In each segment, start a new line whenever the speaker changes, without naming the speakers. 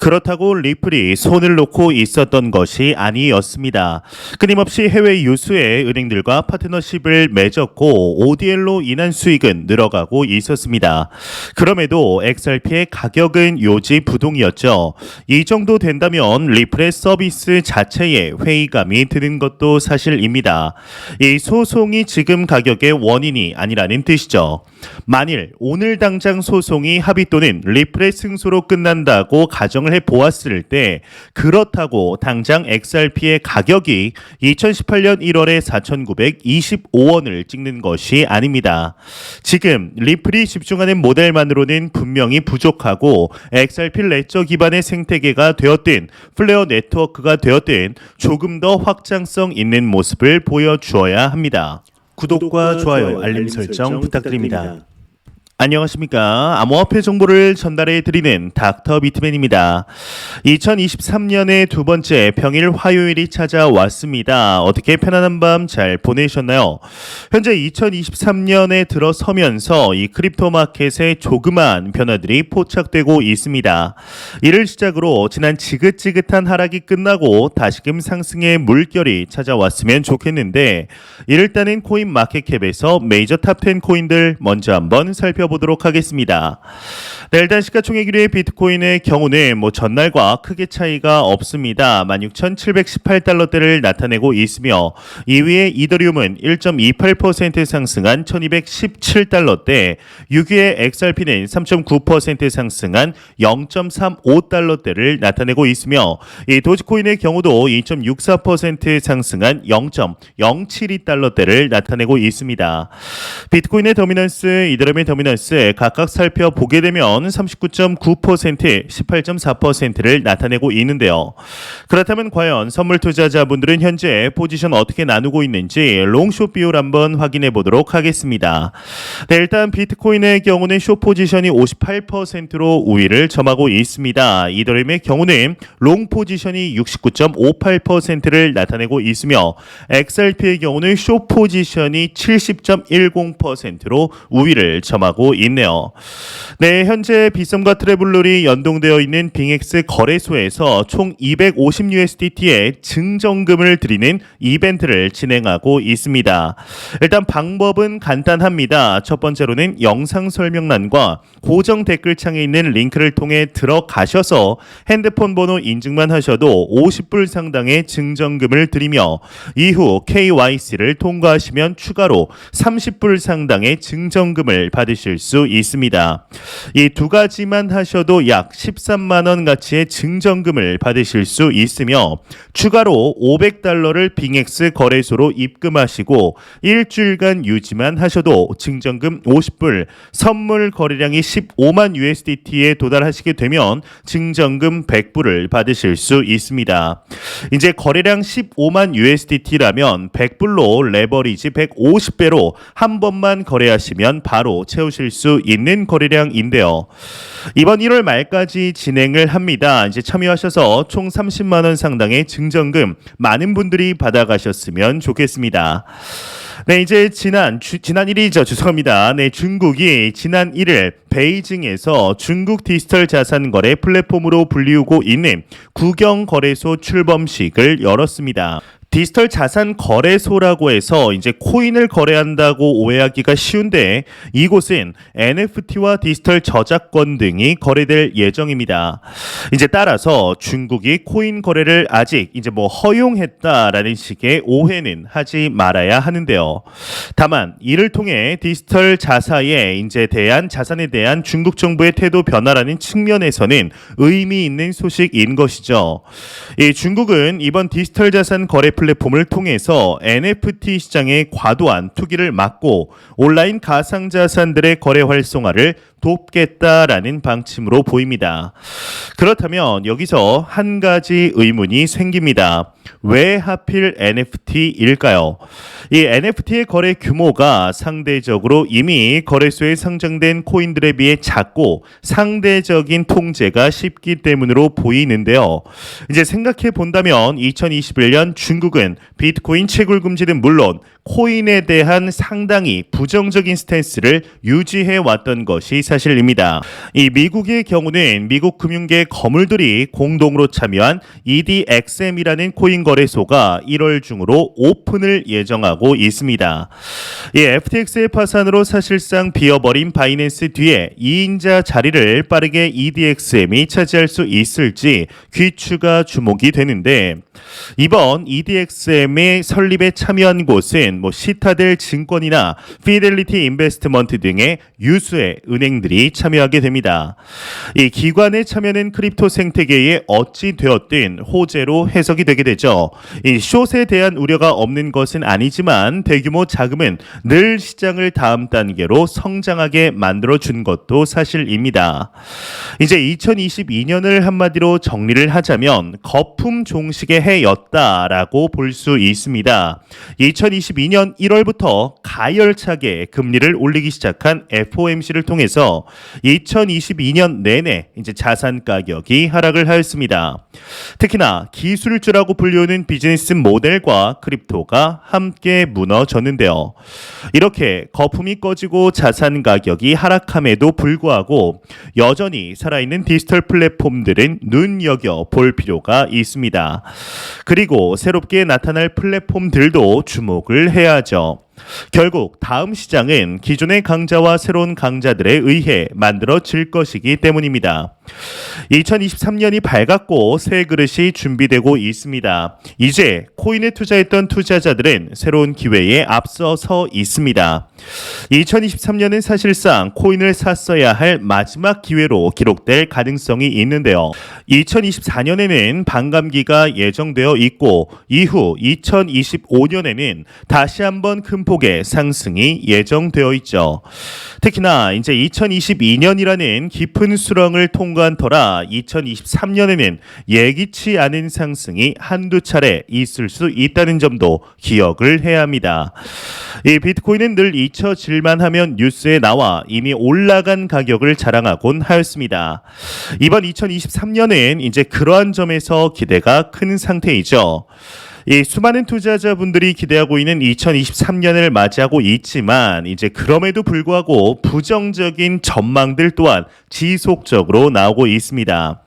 그렇다고 리플이 손을 놓고 있었던 것이 아니었습니다. 끊임없이 해외 유수의 은행들과 파트너십을 맺었고 ODL로 인한 수익은 늘어가고 있었습니다. 그럼에도 XRP의 가격은 요지부동이었죠. 이 정도 된다면 리플의 서비스 자체에 회의감이 드는 것도 사실입니다. 이 소송이 지금 가격의 원인이 아니라는 뜻이죠. 만일 오늘 당장 소송이 합의 또는 리플의 승소로 끝난다고 가정을 해보았을 때 그렇다고 당장 XRP의 가격이 2018년 1월에 4,925원을 찍는 것이 아닙니다. 지금 리플이 집중하는 모델만으로는 분명히 부족하고 XRP 레저 기반의 생태계가 되었든 플레어 네트워크가 되었든 조금 더 확장성 있는 모습을 보여주어야 합니다. 구독과 좋아요, 알림 설정 부탁드립니다. 안녕하십니까. 암호화폐 정보를 전달해 드리는 닥터 비트맨입니다. 2023년의 두 번째 평일 화요일이 찾아왔습니다. 어떻게 편안한 밤 잘 보내셨나요? 현재 2023년에 들어서면서 이 크립토 마켓에 조그만 변화들이 포착되고 있습니다. 이를 시작으로 지난 지긋지긋한 하락이 끝나고 다시금 상승의 물결이 찾아왔으면 좋겠는데 일단은 코인 마켓캡에서 메이저 탑10 코인들 먼저 한번 살펴보도록 하겠습니다. 네, 일단 시가총액 1위의 비트코인의 경우는 전날과 크게 차이가 없습니다. 16,718달러대를 나타내고 있으며 2위의 이더리움은 1.28% 상승한 1,217달러대, 6위의 XRP는 3.9% 상승한 0.35달러대를 나타내고 있으며 이 도지코인의 경우도 2.64% 상승한 0.072달러대를 나타내고 있습니다. 비트코인의 더미넌스, 이더리움의 더미넌스 각각 살펴보게 되면 39.9%, 18.4%를 나타내고 있는데요. 그렇다면 과연 선물 투자자분들은 현재 포지션 어떻게 나누고 있는지 롱숏 비율 한번 확인해 보도록 하겠습니다. 네, 일단 비트코인의 경우는 숏 포지션이 58%로 우위를 점하고 있습니다. 이더리움의 경우는 롱 포지션이 69.58%를 나타내고 있으며 XRP의 경우는 숏 포지션이 70.10%로 우위를 점하고 있네요. 네, 현재 비썸과 트래블룰이 연동되어 있는 빙엑스 거래소에서 총 250USDT의 증정금을 드리는 이벤트를 진행하고 있습니다. 일단 방법은 간단합니다. 첫 번째로는 영상 설명란과 고정 댓글창에 있는 링크를 통해 들어가셔서 핸드폰 번호 인증만 하셔도 50불 상당의 증정금을 드리며 이후 KYC를 통과하시면 추가로 30불 상당의 증정금을 받으실 수 있습니다. 이 두 가지만 하셔도 약 13만 원 가치의 증정금을 받으실 수 있으며 추가로 $500를 빙엑스 거래소로 입금하시고 일주일간 유지만 하셔도 증정금 50불, 선물 거래량이 15만 USDT에 도달하시게 되면 증정금 100불을 받으실 수 있습니다. 이제 거래량 15만 USDT라면 100불로 레버리지 150배로 한 번만 거래하시면 바로 채우실 수 있는 거래량인데요. 이번 1월 말까지 진행을 합니다. 이제 참여하셔서 총 30만 원 상당의 증정금 많은 분들이 받아가셨으면 좋겠습니다. 네, 이제 지난 1일이죠. 죄송합니다. 네, 중국이 지난 1일 베이징에서 중국 디지털 자산 거래 플랫폼으로 불리우고 있는 국영거래소 출범식을 열었습니다. 디지털 자산 거래소라고 해서 이제 코인을 거래한다고 오해하기가 쉬운데 이곳은 NFT와 디지털 저작권 등이 거래될 예정입니다. 이제 따라서 중국이 코인 거래를 아직 이제 허용했다라는 식의 오해는 하지 말아야 하는데요. 다만 이를 통해 디지털 자산에 대한 중국 정부의 태도 변화라는 측면에서는 의미 있는 소식인 것이죠. 이 중국은 이번 디지털 자산 거래 플랫폼을 통해서 NFT 시장의 과도한 투기를 막고 온라인 가상자산들의 거래 활성화를 돕겠다라는 방침으로 보입니다. 그렇다면 여기서 한 가지 의문이 생깁니다. 왜 하필 NFT일까요? 이 NFT의 거래 규모가 상대적으로 이미 거래소에 상장된 코인들에 비해 작고 상대적인 통제가 쉽기 때문으로 보이는데요. 이제 생각해 본다면 2021년 중국 미국은 비트코인 채굴 금지는 물론 코인에 대한 상당히 부정적인 스탠스를 유지해 왔던 것이 사실입니다. 이 미국의 경우는 미국 금융계 거물들이 공동으로 참여한 EDXM이라는 코인 거래소가 1월 중으로 오픈을 예정하고 있습니다. 이 FTX의 파산으로 사실상 비어버린 바이낸스 뒤에 2인자 자리를 빠르게 EDXM이 차지할 수 있을지 귀추가 주목이 되는데, 이번 EDXM의 설립에 참여한 곳은 시타델 증권이나 피델리티 인베스트먼트 등의 유수의 은행들이 참여하게 됩니다. 이 기관의 참여는 크립토 생태계에 어찌 되었든 호재로 해석이 되게 되죠. 이 숏에 대한 우려가 없는 것은 아니지만 대규모 자금은 늘 시장을 다음 단계로 성장하게 만들어준 것도 사실입니다. 이제 2022년을 한마디로 정리를 하자면 거품 종식의 해였다라고 볼 수 있습니다. 2022년 1월부터 가열차게 금리를 올리기 시작한 FOMC를 통해서 2022년 내내 이제 자산 가격이 하락을 하였습니다. 특히나 기술주라고 불리우는 비즈니스 모델과 크립토가 함께 무너졌는데요. 이렇게 거품이 꺼지고 자산 가격이 하락함에도 불구하고 여전히 살아있는 디지털 플랫폼들은 눈여겨 볼 필요가 있습니다. 그리고 새롭게 나타날 플랫폼들도 주목을 해야죠. 결국 다음 시장은 기존의 강자와 새로운 강자들에 의해 만들어질 것이기 때문입니다. 2023년이 밝았고 새 그릇이 준비되고 있습니다. 이제 코인에 투자했던 투자자들은 새로운 기회에 앞서서 있습니다. 2023년은 사실상 코인을 샀어야 할 마지막 기회로 기록될 가능성이 있는데요. 2024년에는 반감기가 예정되어 있고 이후 2025년에는 다시 한번 큰 폭의 상승이 예정되어 있죠. 특히나 이제 2022년이라는 깊은 수렁을 통과한 터라 2023년에는 예기치 않은 상승이 한두 차례 있을 수 있다는 점도 기억을 해야 합니다. 이 비트코인은 늘 잊혀질만 하면 뉴스에 나와 이미 올라간 가격을 자랑하곤 하였습니다. 이번 2023년은 이제 그러한 점에서 기대가 큰 상태이죠. 이 수많은 투자자분들이 기대하고 있는 2023년을 맞이하고 있지만 이제 그럼에도 불구하고 부정적인 전망들 또한 지속적으로 나오고 있습니다.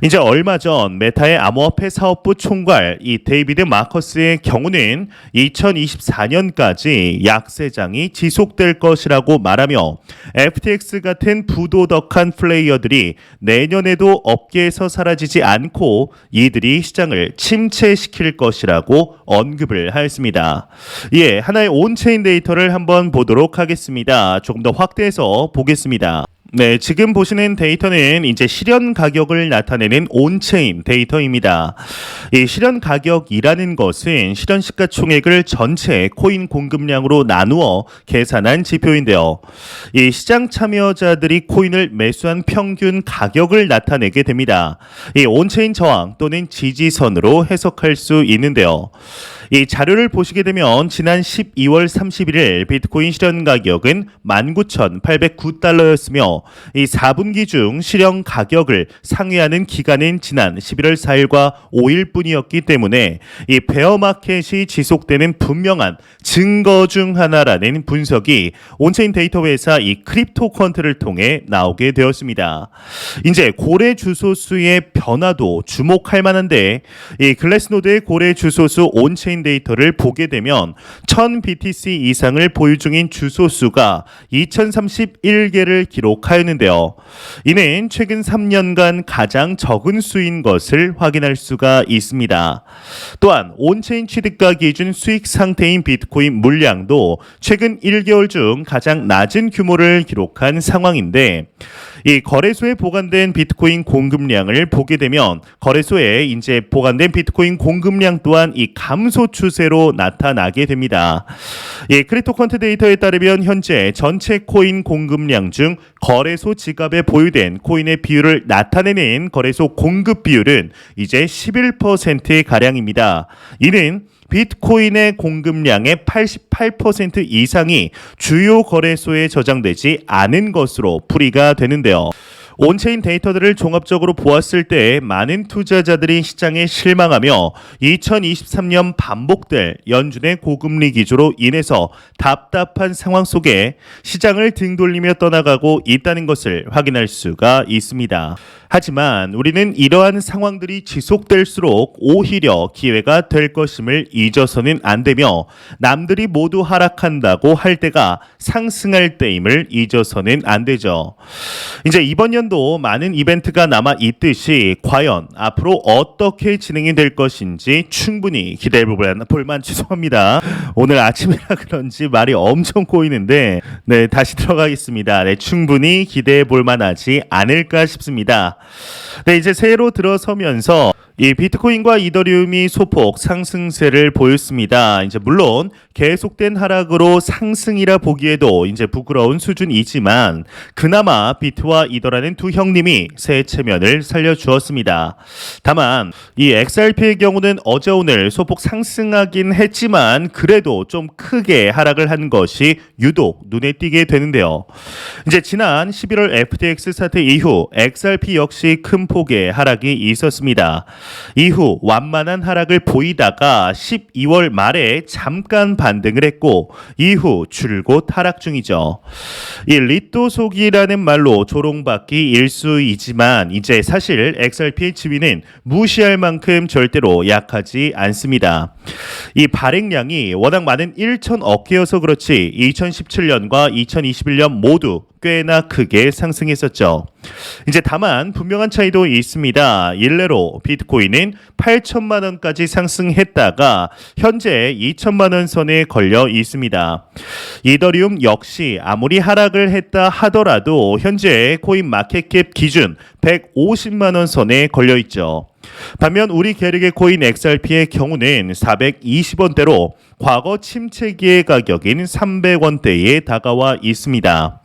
이제 얼마 전 메타의 암호화폐 사업부 총괄 이 데이비드 마커스의 경우는 2024년까지 약세장이 지속될 것이라고 말하며 FTX 같은 부도덕한 플레이어들이 내년에도 업계에서 사라지지 않고 이들이 시장을 침체시킬 것이라고 언급을 하였습니다. 예, 하나의 온체인 데이터를 한번 보도록 하겠습니다. 조금 더 확대해서 보겠습니다. 네, 지금 보시는 데이터는 이제 실현 가격을 나타내는 온체인 데이터입니다. 이 실현 가격이라는 것은 실현 시가총액을 전체 코인 공급량으로 나누어 계산한 지표인데요. 이 시장 참여자들이 코인을 매수한 평균 가격을 나타내게 됩니다. 이 온체인 저항 또는 지지선으로 해석할 수 있는데요. 이 자료를 보시게 되면 지난 12월 31일 비트코인 실현 가격은 19,809달러였으며 이 4분기 중 실현 가격을 상회하는 기간은 지난 11월 4일과 5일뿐이었기 때문에 이 베어 마켓이 지속되는 분명한 증거 중 하나라는 분석이 온체인 데이터 회사 이 크립토 퀀트를 통해 나오게 되었습니다. 이제 고래 주소수의 변화도 주목할 만한데 이 글래스노드의 고래 주소수 온체인 데이터를 보게 되면 1000 BTC 이상을 보유 중인 주소수가 2031개를 기록하였는데요. 이는 최근 3년간 가장 적은 수인 것을 확인할 수가 있습니다. 또한 온체인 취득가 기준 수익 상태인 비트코인 물량도 최근 1개월 중 가장 낮은 규모를 기록한 상황인데 이 거래소에 보관된 비트코인 공급량을 보게 되면 거래소에 이제 보관된 비트코인 공급량 또한 이 감소 추세로 나타나게 됩니다. 이 크립토 퀀트 데이터에 따르면 현재 전체 코인 공급량 중 거래소 지갑에 보유된 코인의 비율을 나타내는 거래소 공급 비율은 이제 11% 가량입니다. 이는 비트코인의 공급량의 88% 이상이 주요 거래소에 저장되지 않은 것으로 풀이가 되는데요. 온체인 데이터들을 종합적으로 보았을 때 많은 투자자들이 시장에 실망하며 2023년 반복될 연준의 고금리 기조로 인해서 답답한 상황 속에 시장을 등 돌리며 떠나가고 있다는 것을 확인할 수가 있습니다. 하지만 우리는 이러한 상황들이 지속될수록 오히려 기회가 될 것임을 잊어서는 안 되며 남들이 모두 하락한다고 할 때가 상승할 때임을 잊어서는 안 되죠. 이제 이번 연도 많은 이벤트가 남아 있듯이 과연 앞으로 어떻게 진행이 될 것인지 충분히 기대해 볼만 죄송합니다. 오늘 아침이라 그런지 말이 엄청 꼬이는데 네, 다시 들어가겠습니다. 네, 충분히 기대해 볼 만하지 않을까 싶습니다. 네, 이제 새해로 들어서면서 이 비트코인과 이더리움이 소폭 상승세를 보였습니다. 이제 물론 계속된 하락으로 상승이라 보기에도 이제 부끄러운 수준이지만 그나마 비트와 이더라는 두 형님이 새 체면을 살려주었습니다. 다만 이 XRP의 경우는 어제 오늘 소폭 상승하긴 했지만 그래도 좀 크게 하락을 한 것이 유독 눈에 띄게 되는데요. 이제 지난 11월 FTX 사태 이후 XRP 역시 큰 폭의 하락이 있었습니다. 이후 완만한 하락을 보이다가 12월 말에 잠깐 반등을 했고 이후 줄곧 하락 중이죠. 이 리또속이라는 말로 조롱받기 일수이지만 이제 사실 XRP의 지위는 무시할 만큼 절대로 약하지 않습니다. 이 발행량이 워낙 많은 1천억 개여서 그렇지 2017년과 2021년 모두 꽤나 크게 상승했었죠. 이제 다만 분명한 차이도 있습니다. 일례로 비트코인은 8천만 원까지 상승했다가 현재 2천만 원 선에 걸려 있습니다. 이더리움 역시 아무리 하락을 했다 하더라도 현재 코인 마켓캡 기준 150만 원 선에 걸려 있죠. 반면 우리 계력의 코인 XRP의 경우는 420원대로 과거 침체기의 가격인 300원대에 다가와 있습니다.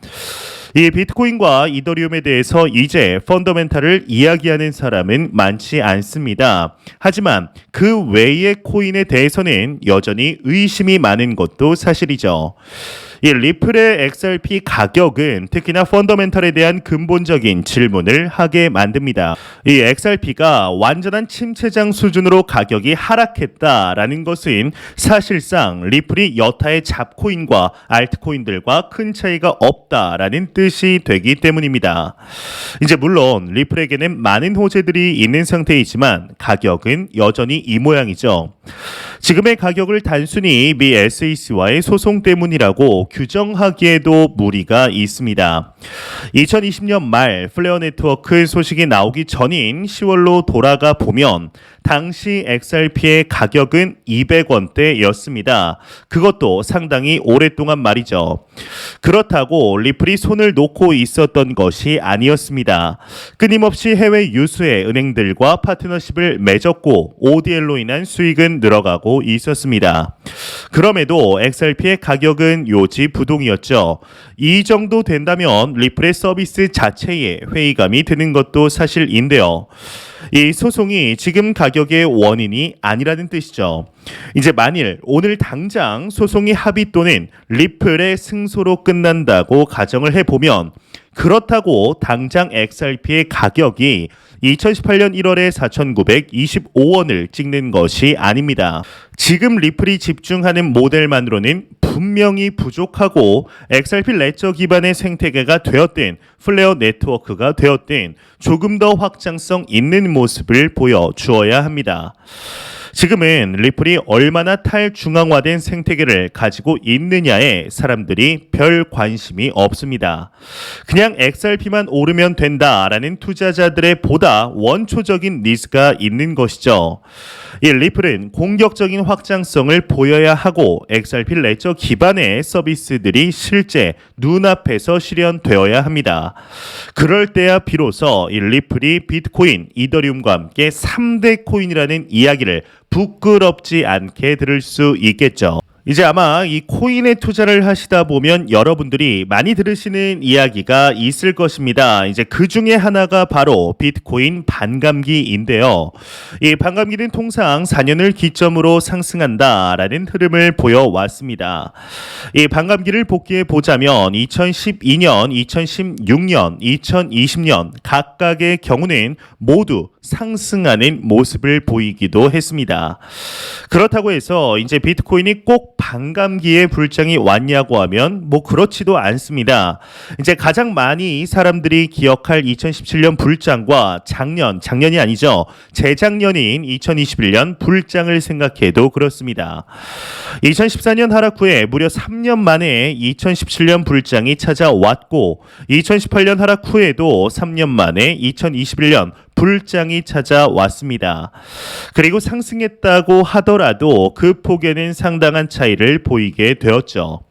이 비트코인과 이더리움에 대해서 이제 펀더멘탈을 이야기하는 사람은 많지 않습니다. 하지만 그 외의 코인에 대해서는 여전히 의심이 많은 것도 사실이죠. 이 리플의 XRP 가격은 특히나 펀더멘탈에 대한 근본적인 질문을 하게 만듭니다. 이 XRP가 완전한 침체장 수준으로 가격이 하락했다라는 것은 사실상 리플이 여타의 잡코인과 알트코인들과 큰 차이가 없다라는 뜻이 되기 때문입니다. 이제 물론 리플에게는 많은 호재들이 있는 상태이지만 가격은 여전히 이 모양이죠. 지금의 가격을 단순히 미 SEC와의 소송 때문이라고 규정하기에도 무리가 있습니다. 2020년 말 플레어 네트워크 소식이 나오기 전인 10월로 돌아가 보면 당시 XRP의 가격은 200원대였습니다. 그것도 상당히 오랫동안 말이죠. 그렇다고 리플이 손을 놓고 있었던 것이 아니었습니다. 끊임없이 해외 유수의 은행들과 파트너십을 맺었고 ODL로 인한 수익은 늘어가고 있었습니다. 그럼에도 XRP의 가격은 요지부동이었죠. 이 정도 된다면 리플의 서비스 자체에 회의감이 드는 것도 사실인데요. 이 소송이 지금 가격의 원인이 아니라는 뜻이죠. 이제 만일 오늘 당장 소송이 합의 또는 리플의 승소로 끝난다고 가정을 해보면 그렇다고 당장 XRP의 가격이 2018년 1월에 4,925원을 찍는 것이 아닙니다. 지금 리플이 집중하는 모델만으로는 분명히 부족하고 XRP 레저 기반의 생태계가 되었든 플레어 네트워크가 되었든 조금 더 확장성 있는 모습을 보여주어야 합니다. 지금은 리플이 얼마나 탈중앙화된 생태계를 가지고 있느냐에 사람들이 별 관심이 없습니다. 그냥 XRP만 오르면 된다라는 투자자들의 보다 원초적인 니즈가 있는 것이죠. 이 리플은 공격적인 확장성을 보여야 하고 XRP 레저 기반의 서비스들이 실제 눈앞에서 실현되어야 합니다. 그럴 때야 비로소 이 리플이 비트코인, 이더리움과 함께 3대 코인이라는 이야기를 부끄럽지 않게 들을 수 있겠죠. 이제 아마 이 코인에 투자를 하시다 보면 여러분들이 많이 들으시는 이야기가 있을 것입니다. 이제 그 중에 하나가 바로 비트코인 반감기인데요. 이 반감기는 통상 4년을 기점으로 상승한다라는 흐름을 보여왔습니다. 이 반감기를 복귀해 보자면 2012년, 2016년, 2020년 각각의 경우는 모두 상승하는 모습을 보이기도 했습니다. 그렇다고 해서 이제 비트코인이 꼭 반감기에 불장이 왔냐고 하면 뭐 그렇지도 않습니다. 이제 가장 많이 사람들이 기억할 2017년 불장과 작년이 아니죠. 재작년인 2021년 불장을 생각해도 그렇습니다. 2014년 하락 후에 무려 3년 만에 2017년 불장이 찾아왔고 2018년 하락 후에도 3년 만에 2021년 불장이 찾아왔습니다. 그리고 상승했다고 하더라도 그 폭에는 상당한 차이를 보이게 되었죠.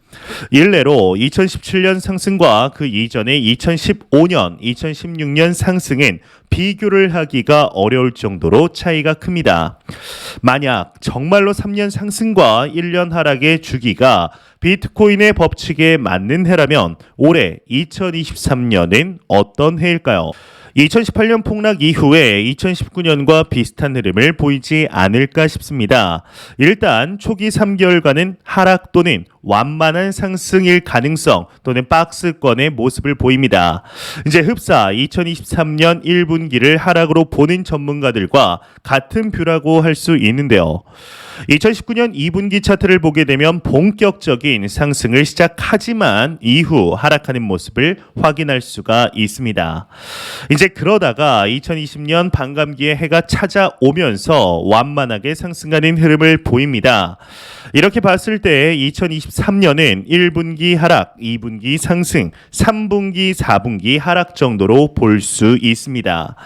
일례로 2017년 상승과 그 이전의 2015년, 2016년 상승은 비교를 하기가 어려울 정도로 차이가 큽니다. 만약 정말로 3년 상승과 1년 하락의 주기가 비트코인의 법칙에 맞는 해라면 올해 2023년은 어떤 해일까요? 2018년 폭락 이후에 2019년과 비슷한 흐름을 보이지 않을까 싶습니다. 일단 초기 3개월간은 하락 또는 완만한 상승일 가능성 또는 박스권의 모습을 보입니다. 이제 흡사 2023년 1분기를 하락으로 보는 전문가들과 같은 뷰라고 할 수 있는데요. 2019년 2분기 차트를 보게 되면 본격적인 상승을 시작하지만 이후 하락하는 모습을 확인할 수가 있습니다. 이제 그러다가 2020년 반감기에 해가 찾아오면서 완만하게 상승하는 흐름을 보입니다. 이렇게 봤을 때 2023년은 1분기 하락, 2분기 상승, 3분기, 4분기 하락 정도로 볼 수 있습니다.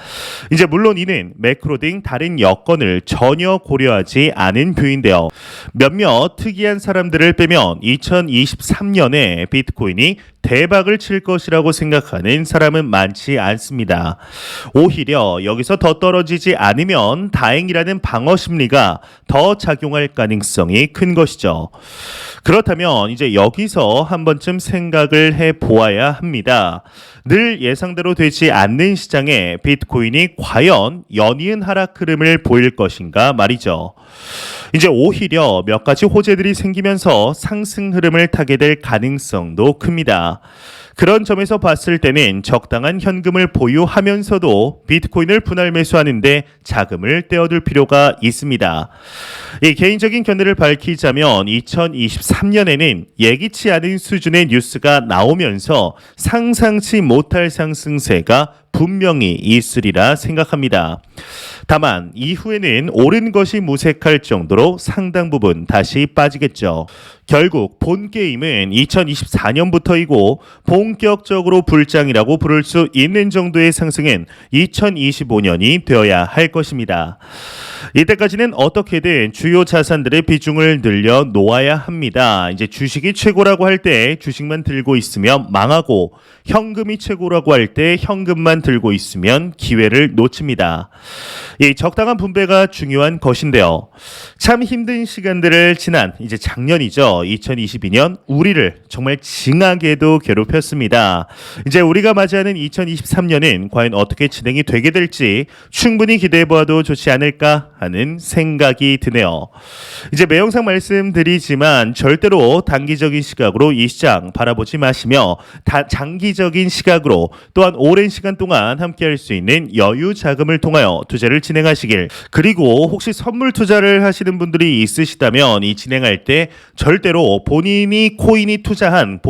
이제 물론 이는 매크로 등 다른 여건을 전혀 고려하지 않은 뷰인데요. 몇몇 특이한 사람들을 빼면 2023년에 비트코인이 대박을 칠 것이라고 생각하는 사람은 많지 않습니다. 오히려 여기서 더 떨어지지 않으면 다행이라는 방어 심리가 더 작용할 가능성이 큰 것이죠. 그렇다면 이제 여기서 한 번쯤 생각을 해 보아야 합니다. 늘 예상대로 되지 않는 시장에 비트코인이 과연 연이은 하락 흐름을 보일 것인가 말이죠. 이제 오히려 몇 가지 호재들이 생기면서 상승 흐름을 타게 될 가능성도 큽니다. 그런 점에서 봤을 때는 적당한 현금을 보유하면서도 비트코인을 분할 매수하는데 자금을 떼어둘 필요가 있습니다. 이 개인적인 견해를 밝히자면 2023년에는 예기치 않은 수준의 뉴스가 나오면서 상상치 못할 상승세가 분명히 있으리라 생각합니다. 다만 이후에는 오른 것이 무색할 정도로 상당 부분 다시 빠지겠죠. 결국 본 게임은 2024년부터이고 본격적으로 불장이라고 부를 수 있는 정도의 상승은 2025년이 되어야 할 것입니다. 이때까지는 어떻게든 주요 자산들의 비중을 늘려 놓아야 합니다. 이제 주식이 최고라고 할 때 주식만 들고 있으면 망하고 현금이 최고라고 할 때 현금만 들고 있으면 기회를 놓칩니다. 이 적당한 분배가 중요한 것인데요. 참 힘든 시간들을 지난 이제 작년이죠. 2022년 우리를 정말 징하게도 괴롭혔습니다. 이제 우리가 맞이하는 2023년은 과연 어떻게 진행이 되게 될지 충분히 기대해 보아도 좋지 않을까 하는 생각이 드네요. 이제 매 영상 말씀드리지만 절대로 단기적인 시각으로 이 시장 바라보지 마시며 장기적인 시각으로 또한 오랜 시간 동안 함께할 수 있는 여유 자금을 통하여 투자를 진행하시길, 그리고 혹시 선물 투자를 하시는 분들이 있으시다면 이 진행할 때 절대로 본인의 코인 투자한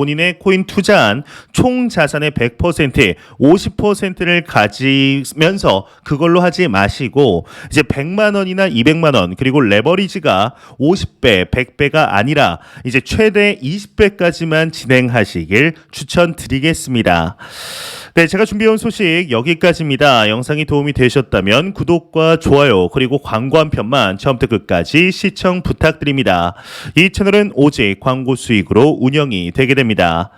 총 자산의 100%, 50%를 가지면서 그걸로 하지 마시고 이제 100만 원이나 200만 원 그리고 레버리지가 50배, 100배가 아니라 이제 최대 20배까지만 진행하시길 추천드리겠습니다. 네, 제가 준비해온 소식 여기까지입니다. 영상이 도움이 되셨다면 구독과 좋아요 그리고 광고 한 편만 처음부터 끝까지 시청 부탁드립니다. 이 채널은 오직 광고 수익으로 운영이 되게 됩니다.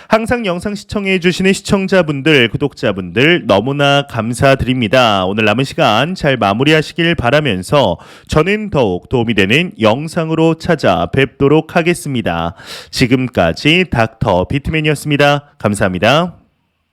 항상 영상 시청해 주시는 시청자분들, 구독자분들 너무나 감사드립니다. 오늘 남은 시간 잘 마무리하시길 바라며 바라면서 저는 더욱 도움이 되는 영상으로 찾아뵙도록 하겠습니다. 지금까지 닥터 비트맨이었습니다. 감사합니다.